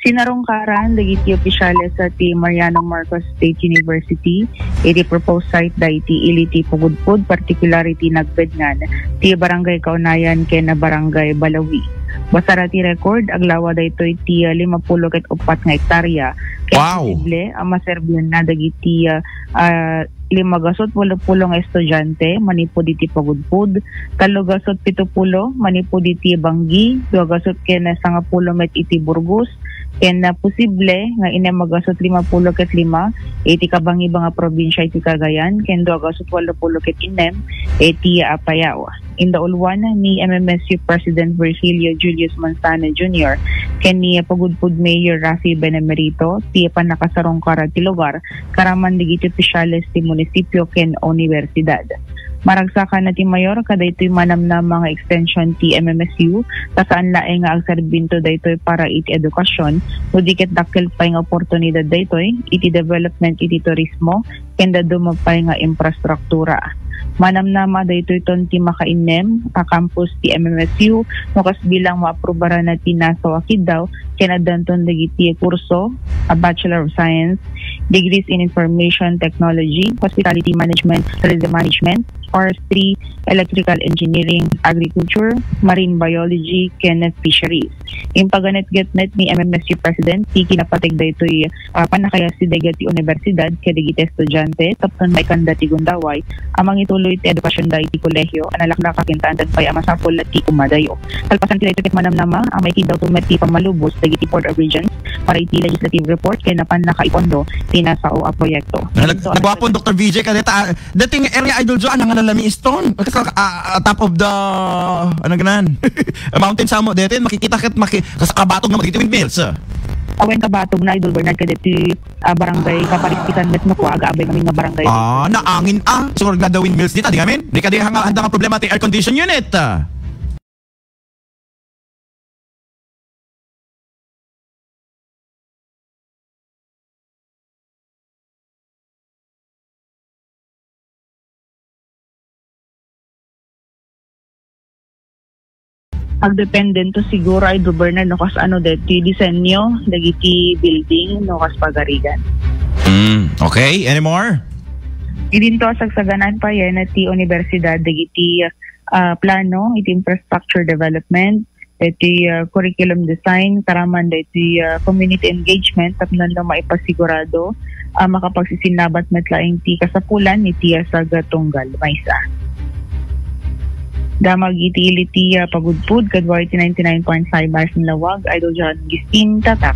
Sinarungkaran dagiti opisyales sa ti Mariano Marcos State University iti proposed site da iti iliti Pugudpud, particularity nagbedngan ti barangay Kaunayan ken na barangay Balawi. Basta ti record aglawa da ito iti 54 nga hektarya ken posible ang maserbyon na dagiti 580 nga estudyante manipod iti Pugudpud, 370 manipod iti Banggi, 2 ken 10 met iti Burgos, ken na posible nga ina magasot 55 iti kabangi nga probinsya iti Cagayan, ken 280 ket inem iti Apayao. In the ulwan ni MMSU President Virgilio Julius Manzano Jr. ken ni Pugudpud Mayor Rafi Benemerito ti panakasarong kara ti lugar karaman digiti opisyales ti munisipyo ken universidad. Maragsakan na ti mayor kada ito'y manamnam mga extension ti MMSU tasaan laeng nga agserbinto daytoy para iti edukasyon no diket dakkel pay nga oportunidad daytoy iti development iti turismo ken daduma pay nga infrastruktura. Manamnama daytoy ton ti makainem a campus ti MMSU no kas bilang maaprobara na ti NASA wakid daw ken adanton dagiti kurso a Bachelor of Science, degrees in Information Technology, Hospitality Management, Tourism Management, Forestry, Electrical Engineering, Agriculture, Marine Biology, ken Fisheries. Impaganet-getnet ni MMSU President ti kinapatig daytoy panakaya si dagiti universidad ken dagiti estudyante tapnon may kanda ti Gundaway amang ituloy ti edukasyon da iti kolehyo analakla kakintaan pay amasapol ti kumadayo. Kalpasan ti daytoy ket manamnama ang may kidaw tumet ti pamalubos dagiti Board of Regents para iti legislative report ken napan nakaipondo ti NASA o proyekto. Nagwapon Dr. VJ kadeta dating area idol jo anang nalami stone top of the ano ganan mountain samo dete makikita ket kabatog na magiti windmills. Awen kabatog na idol Bernard kadeti barangay kaparistikan met mo ko aga-abay kami nga barangay. Naangin siguro nga the windmills dita di gamin. Di ka di handa nga problema ti air condition unit. Agdependent to siguro ay Bernard no kas ano deti disenyo dagiti building no kas pagarigan. Okay, any more? Idinto sagsaganan pa yan ti universidad dagiti plano iti infrastructure development iti curriculum design karaman dagiti community engagement tapnon no maipasigurado makapagsisinabat metlaing ti kasapulan iti sagatunggal maysa. Damag iti Pagudpud kadwa iti 99.5 bars ng lawag idol John Gistin tatak.